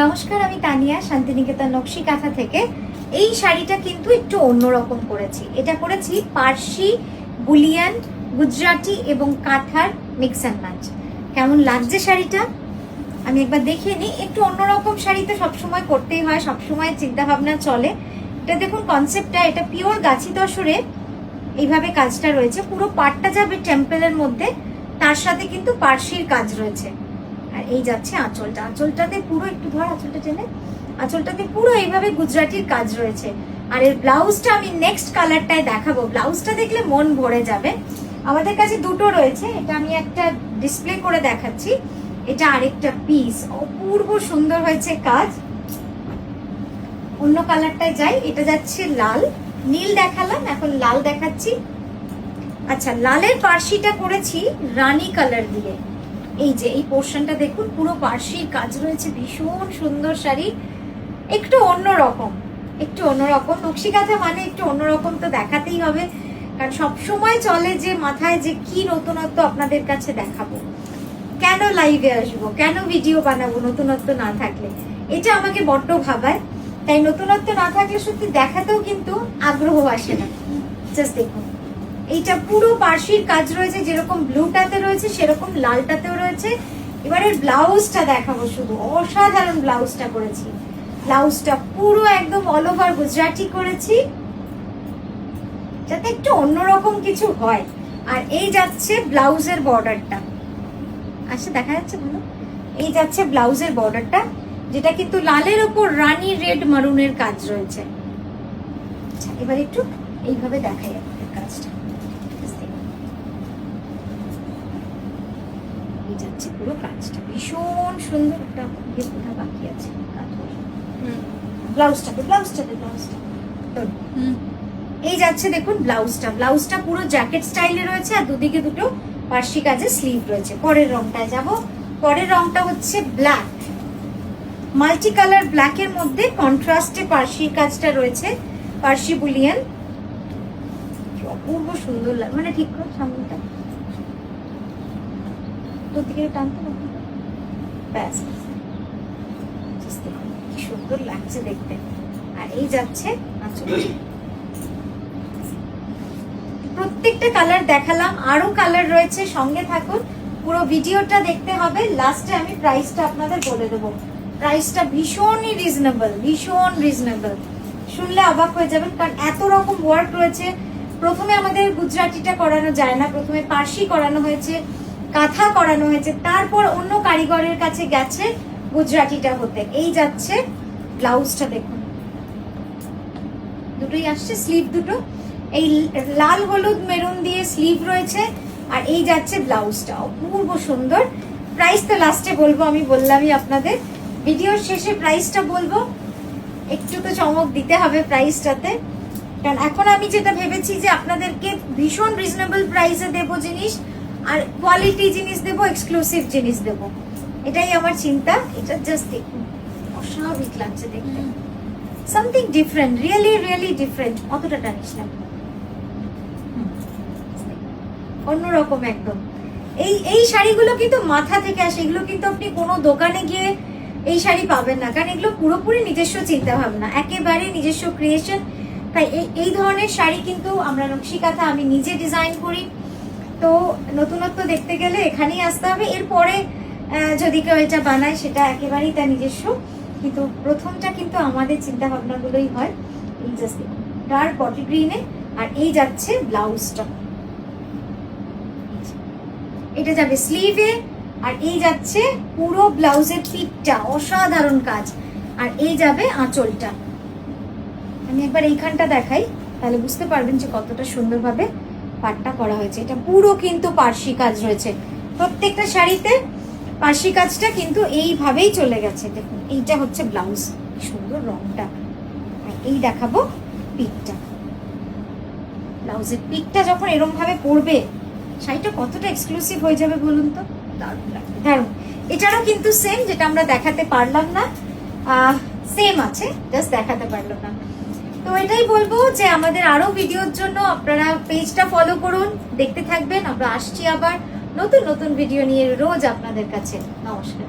নমস্কার, আমি তানিয়া শান্তিনিকেতন নকশি কাঁথা থেকে। এই শাড়িটা কিন্তু একটু অন্যরকম করেছি। এটা করেছি পার্সি, বুলিয়ান, গুজরাটি এবং কাঁথার মিক্স অ্যান্ড ম্যাচ। কেমন লাগছে শাড়িটা আমি একবার দেখিয়ে নিই। একটু অন্যরকম শাড়ি তো সবসময় করতেই হয়, সবসময় চিন্তা ভাবনা চলে। এটা দেখুন কনসেপ্টটা, এটা পিওর গাছি তসরে এইভাবে কাজটা রয়েছে। পুরো পাটটা যাবে টেম্পলের মধ্যে, তার সাথে কিন্তু পার্সির কাজ রয়েছে। আর এই যাচ্ছে আঁচলটা, আঁচলটাতে পুরো একটু ধর আঁচলটা টেনে, আঁচলটাতে পুরো এইভাবে গুজরাটির কাজ রয়েছে। আর এর ব্লাউজটা আমি নেক্সট কালারটায় দেখাবো। ব্লাউজটা দেখলে মন ভরে যাবে। আমাদের কাছে দুটো রয়েছে, এটা আমি একটা ডিসপ্লে করে দেখাচ্ছি, এটা আরেকটা পিস। অপূর্ব সুন্দর হয়েছে কাজ। অন্য কালারটায় যাই, এটা যাচ্ছে লাল, নীল দেখালাম, এখন লাল দেখাচ্ছি। আচ্ছা, লালের পার্সিটা করেছি রানী কালার দিয়ে। এই যে এই পোর্শনটা দেখুন, পুরো পার্সির কাজ রয়েছে, ভীষণ সুন্দর শাড়ি। একটু অন্যরকম, একটু অন্যরকম। নকশি কাঁথা মানে একটু অন্যরকম তো দেখাতেই হবে, কারণ সবসময় চলে যে মাথায় যে কি নতুনত্ব আপনাদের কাছে দেখাবো, কেন লাইভে আসবো, কেন ভিডিও বানাবো নতুনত্ব না থাকলে। এটা আমাকে বড্ড ভাবায়। তাই নতুনত্ব না থাকলে সত্যি দেখাতেও কিন্তু আগ্রহ আসে না। জাস্ট দেখুন, এইটা পুরো পার্সির কাজ রয়েছে, যেরকম ব্লুটাতে রয়েছে সেরকম লালটাতেও রয়েছে। এবারের ব্লাউজটা দেখাবো, শুধু অসাধারণ ব্লাউজটা করেছি। ব্লাউজটা পুরো একদম অল ওভার গুজরাটি করেছি, যাতে একটু অন্যরকম কিছু হয়। আর এই যাচ্ছে ব্লাউজের বর্ডারটা, আচ্ছা দেখা যাচ্ছে ভালো? এই যাচ্ছে ব্লাউজের বর্ডারটা, যেটা কিন্তু লালের ওপর রানী রেড মারুনের কাজ রয়েছে। আচ্ছা, এবার একটু এইভাবে দেখাই আপনাদের কাজটা। এই যাচ্ছে পুরো কাজটা, ভীষণ সুন্দর। একটা কোথাও বাকি আছে ব্লাউজটাতে, এই যাচ্ছে দেখুন ব্লাউজটা। ব্লাউজটা পুরো জ্যাকেট স্টাইলে রয়েছে, আর দুদিকে দুটো পার্সি কাজের স্লিভ রয়েছে। পরের রংটায় যাব। পরের রংটা হচ্ছে ব্ল্যাক, মাল্টি কালার ব্ল্যাকের মধ্যে কন্ট্রাস্টে পার্সি কাজটা রয়েছে, পার্সি বুলিয়ান। অপূর্ব সুন্দর লাগে, মানে ঠিক করে সামনেটা তোর দিকে টানতে না, ব্যাস কি সুন্দর লাগছে দেখতে। আর এই যাচ্ছে আঁচল। প্রত্যেকটা কালার দেখালাম, আরো কালার রয়েছে, সঙ্গে থাকুন, পুরো ভিডিওটা দেখতে হবে। লাস্টে আমি প্রাইসটা আপনাদের বলে দেবো। প্রাইসটা ভীষণই রিজনেবল, ভীষণ রিজনেবল। শুনলে অবাক হয়ে যাবেন, কারণ এত রকম ওয়ার্ক রয়েছে। প্রথমে আমাদের গুজরাটিটা করানো যায় না, প্রথমে পার্সি করানো হয়েছে, কাঁথা করানো হয়েছে, তারপর অন্য কারিগরের কাছে গেছে গুজরাটিটা হতে। এই যাচ্ছে ব্লাউজটা দেখুন, দুটোই আসছে, স্লিভ দুটো এই লাল হলুদ মেরুন দিয়ে স্লিভ রয়েছে। আর এই যাচ্ছে ব্লাউজটা, অপূর্ব সুন্দর। প্রাইস তো লাস্টে বলবো, আমি বললামই আপনাদের ভিডিওর শেষে প্রাইসটা বলবো। একটু তো চমক দিতে হবে প্রাইসটাতে, কারণ এখন আমি যেটা ভেবেছি যে আপনাদেরকে ভীষণ রিজনেবল প্রাইসে দেবো জিনিস, আর কোয়ালিটি জিনিস দেবো, এক্সক্লুসিভ জিনিস দেবো, এটাই আমার চিন্তা। এটা জাস্ট দেখুন, অস্বাভাবিক লাগছে দেখতে, something different, really really different. অতটা টানিস না, অন্যরকম একদম। এই শাড়িগুলো কিন্তু মাথা থেকে আসে, এগুলো কিন্তু আপনি কোনো দোকানে গিয়ে এই শাড়ি পাবেন না, কারণ এগুলো পুরোপুরি নিজস্ব চিন্তা ভাবনা, একেবারে নিজস্ব ক্রিয়েশন। তাই এই ধরনের শাড়ি কিন্তু আমরা নকশি কাঁথা আমি নিজে ডিজাইন করি। তো নতুনত্ব দেখতে গেলে এখানেই আসতে হবে। এরপরে যদি কেউ এটা বানায় সেটা একেবারেই তার নিজস্ব, কিন্তু প্রথমটা কিন্তু আমাদের চিন্তা ভাবনাগুলোই হয়। এই জাস্ট ডার্ক বটল গ্রিনে। আর এই যাচ্ছে ব্লাউজটা, এটা যাবে স্লিভে। আর এই যাচ্ছে পুরো ব্লাউজের পিঠটা, অসাধারণ কাজ। আর এই যাবে আঁচলটা। আমি একবার এইখানটা দেখাই, তাহলে বুঝতে পারবেন যে কতটা সুন্দরভাবে পাটটা করা হয়েছে। এটা পুরো কিন্তু পার্সি কাজ রয়েছে, প্রত্যেকটা শাড়িতে পার্সি কাজটা কিন্তু এইভাবেই চলে গেছে। দেখুন, এইটা হচ্ছে ব্লাউজ, সুন্দর রংটা। আর এই দেখাবো পিঠটা। ব্লাউজের পিঠটা যখন এরকম ভাবে পরবে, শাড়িটা কতটা এক্সক্লুসিভ হয়ে যাবে বলুন তো, দারুণ লাগবে, দারুণ। এটারও কিন্তু সেম, যেটা আমরা দেখাতে পারলাম না, সেম আছে, জাস্ট দেখাতে পারলাম না। তো এটাই বলবো যে আমাদের আরো ভিডিওর জন্য আপনারা পেজটা ফলো করুন, দেখতে থাকবেন। আমরা আসছি আবার নতুন নতুন ভিডিও নিয়ে রোজ আপনাদের কাছে। নমস্কার।